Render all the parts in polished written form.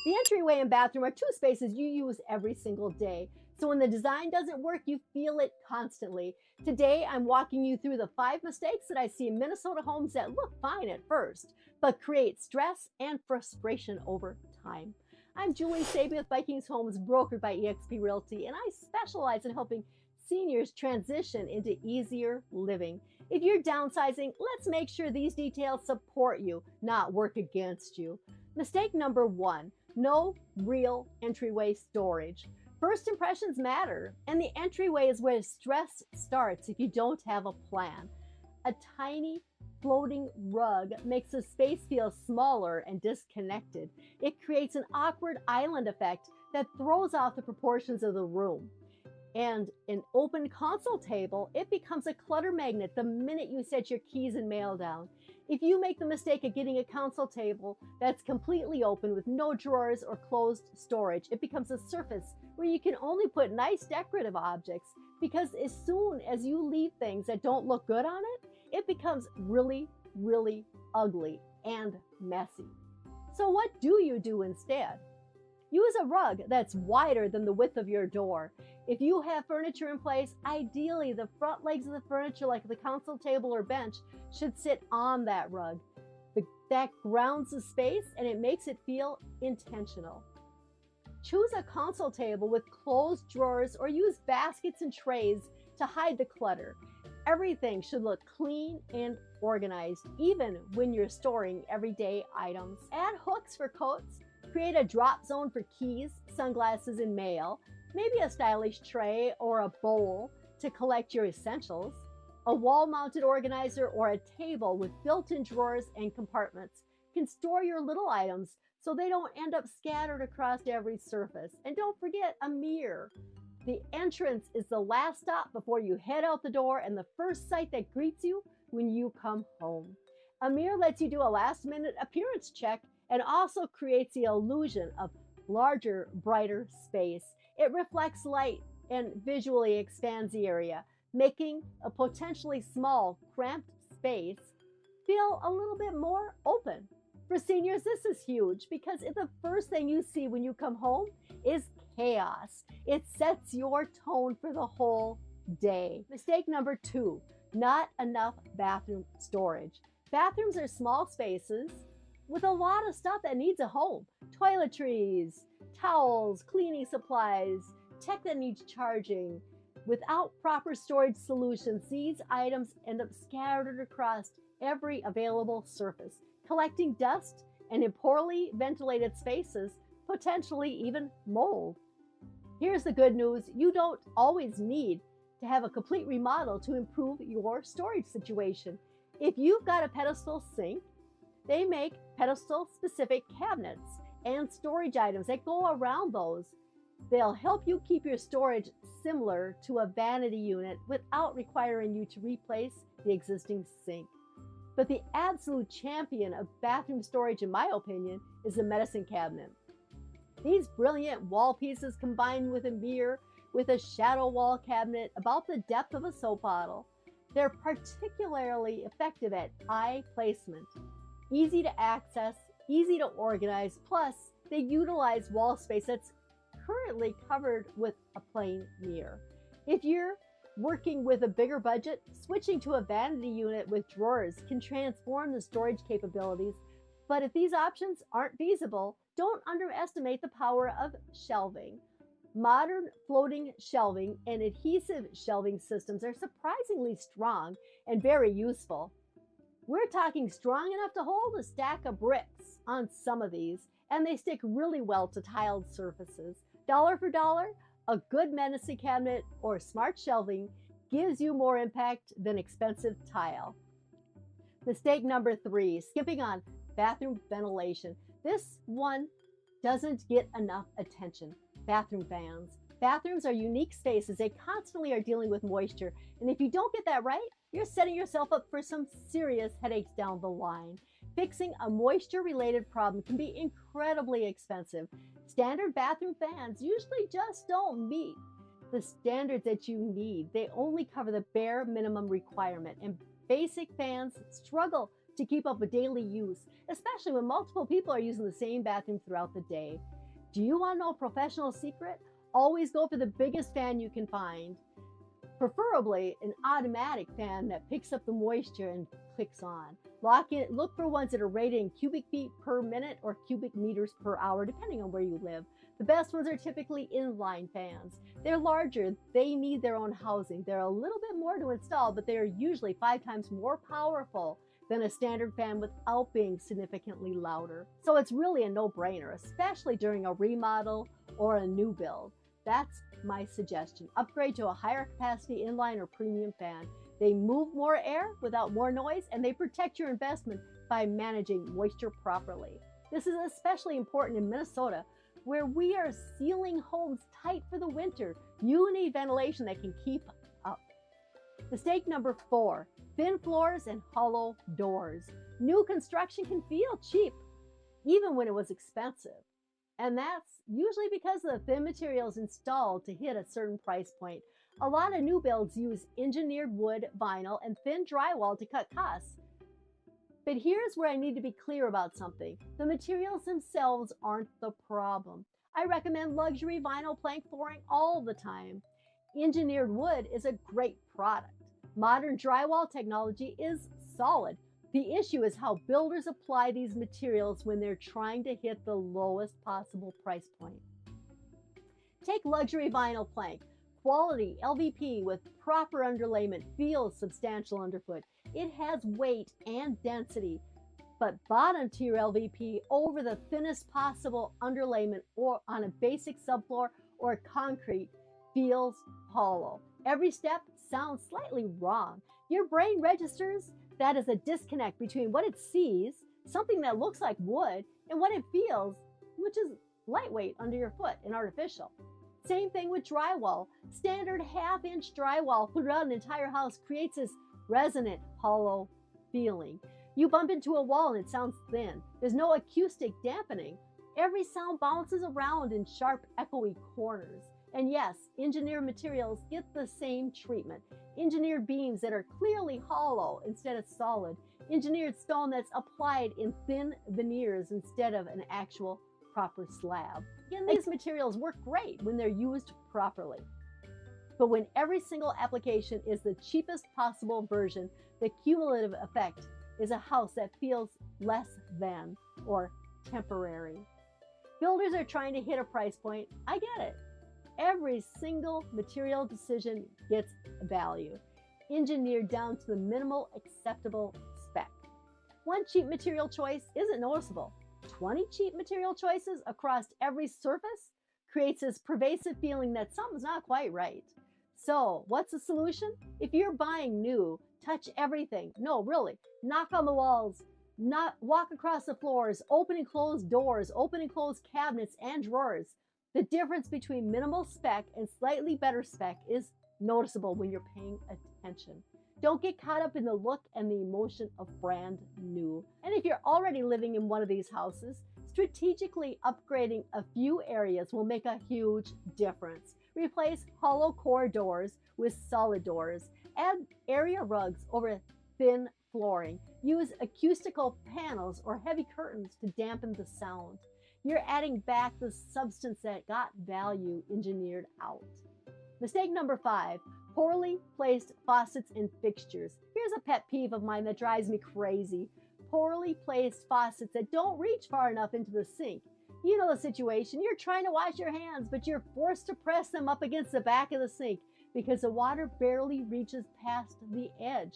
The entryway and bathroom are two spaces you use every single day. So when the design doesn't work, you feel it constantly. Today, I'm walking you through the 5 mistakes that I see in Minnesota homes that look fine at first, but create stress and frustration over time. I'm Julie Sabby with Vikings Homes, brokered by eXp Realty, and I specialize in helping seniors transition into easier living. If you're downsizing, let's make sure these details support you, not work against you. Mistake number 1, no real entryway storage. First impressions matter, and the entryway is where stress starts if you don't have a plan. A tiny floating rug makes the space feel smaller and disconnected. It creates an awkward island effect that throws off the proportions of the room. And an open console table, it becomes a clutter magnet the minute you set your keys and mail down. If you make the mistake of getting a console table that's completely open with no drawers or closed storage, it becomes a surface where you can only put nice decorative objects, because as soon as you leave things that don't look good on it, it becomes really, really ugly and messy. So what do you do instead? Use a rug that's wider than the width of your door. If you have furniture in place, ideally the front legs of the furniture, like the console table or bench, should sit on that rug. That grounds the space and it makes it feel intentional. Choose a console table with closed drawers or use baskets and trays to hide the clutter. Everything should look clean and organized, even when you're storing everyday items. Add hooks for coats. Create a drop zone for keys, sunglasses, and mail. Maybe a stylish tray or a bowl to collect your essentials. A wall-mounted organizer or a table with built-in drawers and compartments can store your little items so they don't end up scattered across every surface. And don't forget a mirror. The entrance is the last stop before you head out the door and the first sight that greets you when you come home. A mirror lets you do a last-minute appearance check and also creates the illusion of larger, brighter space. It reflects light and visually expands the area, making a potentially small, cramped space feel a little bit more open. For seniors, this is huge because if the first thing you see when you come home is chaos, it sets your tone for the whole day. Mistake number 2, not enough bathroom storage. Bathrooms are small spaces with a lot of stuff that needs a home. Toiletries, towels, cleaning supplies, tech that needs charging. Without proper storage solutions, these items end up scattered across every available surface, collecting dust and in poorly ventilated spaces, potentially even mold. Here's the good news: you don't always need to have a complete remodel to improve your storage situation. If you've got a pedestal sink, they make pedestal-specific cabinets and storage items that go around those. They'll help you keep your storage similar to a vanity unit without requiring you to replace the existing sink. But the absolute champion of bathroom storage, in my opinion, is the medicine cabinet. These brilliant wall pieces combined with a mirror with a shadow wall cabinet about the depth of a soap bottle. They're particularly effective at eye placement. Easy to access, easy to organize, plus they utilize wall space that's currently covered with a plain mirror. If you're working with a bigger budget, switching to a vanity unit with drawers can transform the storage capabilities. But if these options aren't feasible, don't underestimate the power of shelving. Modern floating shelving and adhesive shelving systems are surprisingly strong and very useful. We're talking strong enough to hold a stack of bricks on some of these, and they stick really well to tiled surfaces. Dollar for dollar, a good medicine cabinet or smart shelving gives you more impact than expensive tile. Mistake number 3, skipping on bathroom ventilation. This one doesn't get enough attention. Bathroom fans. Bathrooms are unique spaces. They constantly are dealing with moisture, and if you don't get that right, you're setting yourself up for some serious headaches down the line. Fixing a moisture-related problem can be incredibly expensive. Standard bathroom fans usually just don't meet the standards that you need. They only cover the bare minimum requirement, and basic fans struggle to keep up with daily use, especially when multiple people are using the same bathroom throughout the day. Do you want to know a professional secret? Always go for the biggest fan you can find, preferably an automatic fan that picks up the moisture and clicks on. Look for ones that are rated in cubic feet per minute or cubic meters per hour, depending on where you live. The best ones are typically inline fans. They're larger, they need their own housing. They're a little bit more to install, but they are usually 5 times more powerful than a standard fan without being significantly louder. So it's really a no-brainer, especially during a remodel or a new build. That's my suggestion. Upgrade to a higher capacity inline or premium fan. They move more air without more noise, and they protect your investment by managing moisture properly. This is especially important in Minnesota, where we are sealing homes tight for the winter. You need ventilation that can keep up. Mistake number 4, thin floors and hollow doors. New construction can feel cheap, even when it was expensive. And that's usually because of the thin materials installed to hit a certain price point. A lot of new builds use engineered wood, vinyl, and thin drywall to cut costs. But here's where I need to be clear about something. The materials themselves aren't the problem. I recommend luxury vinyl plank flooring all the time. Engineered wood is a great product. Modern drywall technology is solid. The issue is how builders apply these materials when they're trying to hit the lowest possible price point. Take luxury vinyl plank. Quality LVP with proper underlayment feels substantial underfoot. It has weight and density, but bottom tier LVP over the thinnest possible underlayment or on a basic subfloor or concrete feels hollow. Every step sounds slightly wrong. Your brain registers that as a disconnect between what it sees, something that looks like wood, and what it feels, which is lightweight under your foot and artificial. Same thing with drywall. Standard half-inch drywall throughout an entire house creates this resonant, hollow feeling. You bump into a wall and it sounds thin. There's no acoustic dampening. Every sound bounces around in sharp, echoey corners. And yes, engineered materials get the same treatment. Engineered beams that are clearly hollow instead of solid. Engineered stone that's applied in thin veneers instead of an actual proper slab. Again, these materials work great when they're used properly. But when every single application is the cheapest possible version, the cumulative effect is a house that feels less than or temporary. Builders are trying to hit a price point. I get it. Every single material decision gets value, engineered down to the minimal acceptable spec. One cheap material choice isn't noticeable. 20 cheap material choices across every surface creates this pervasive feeling that something's not quite right. So what's the solution? If you're buying new, touch everything. No, really, knock on the walls, walk across the floors, open and close doors, open and close cabinets and drawers. The difference between minimal spec and slightly better spec is noticeable when you're paying attention. Don't get caught up in the look and the emotion of brand new. And if you're already living in one of these houses, strategically upgrading a few areas will make a huge difference. Replace hollow core doors with solid doors. Add area rugs over thin flooring. Use acoustical panels or heavy curtains to dampen the sound. You're adding back the substance that got value engineered out. Mistake number 5, poorly placed faucets and fixtures. Here's a pet peeve of mine that drives me crazy. Poorly placed faucets that don't reach far enough into the sink. You know the situation. You're trying to wash your hands, but you're forced to press them up against the back of the sink because the water barely reaches past the edge.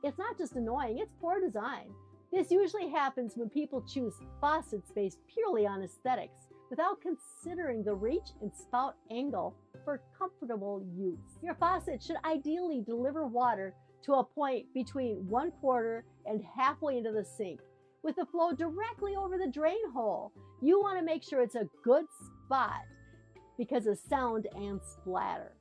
It's not just annoying, it's poor design. This usually happens when people choose faucets based purely on aesthetics without considering the reach and spout angle for comfortable use. Your faucet should ideally deliver water to a point between 1/4 and halfway into the sink, with the flow directly over the drain hole. You want to make sure it's a good spot because of sound and splatter.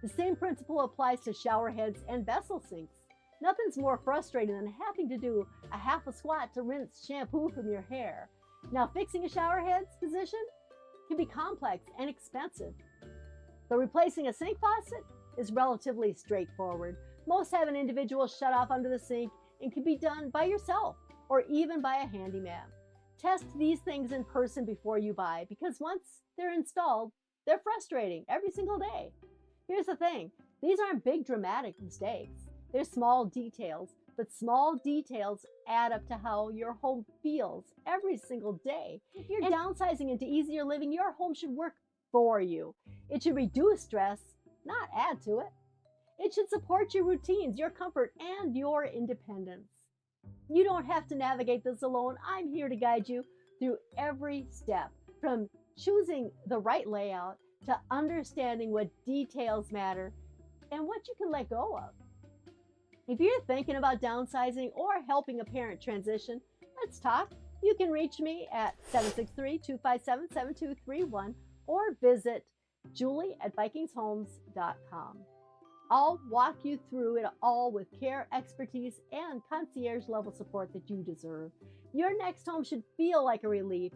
The same principle applies to shower heads and vessel sinks. Nothing's more frustrating than having to do a half a squat to rinse shampoo from your hair. Now, fixing a shower head's position can be complex and expensive, but replacing a sink faucet is relatively straightforward. Most have an individual shutoff under the sink. and can be done by yourself or even by a handyman. Test these things in person before you buy, because once they're installed, they're frustrating every single day. Here's the thing, these aren't big dramatic mistakes. They're small details, but small details add up to how your home feels every single day. If you're downsizing into easier living, your home should work for you. It should reduce stress, not add to it. It should support your routines, your comfort, and your independence. You don't have to navigate this alone. I'm here to guide you through every step, from choosing the right layout to understanding what details matter and what you can let go of. If you're thinking about downsizing or helping a parent transition, let's talk. You can reach me at 763-257-7231 or visit julie@vikingshomes.com. I'll walk you through it all with care, expertise, and concierge level support that you deserve. Your next home should feel like a relief,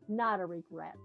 not a regret.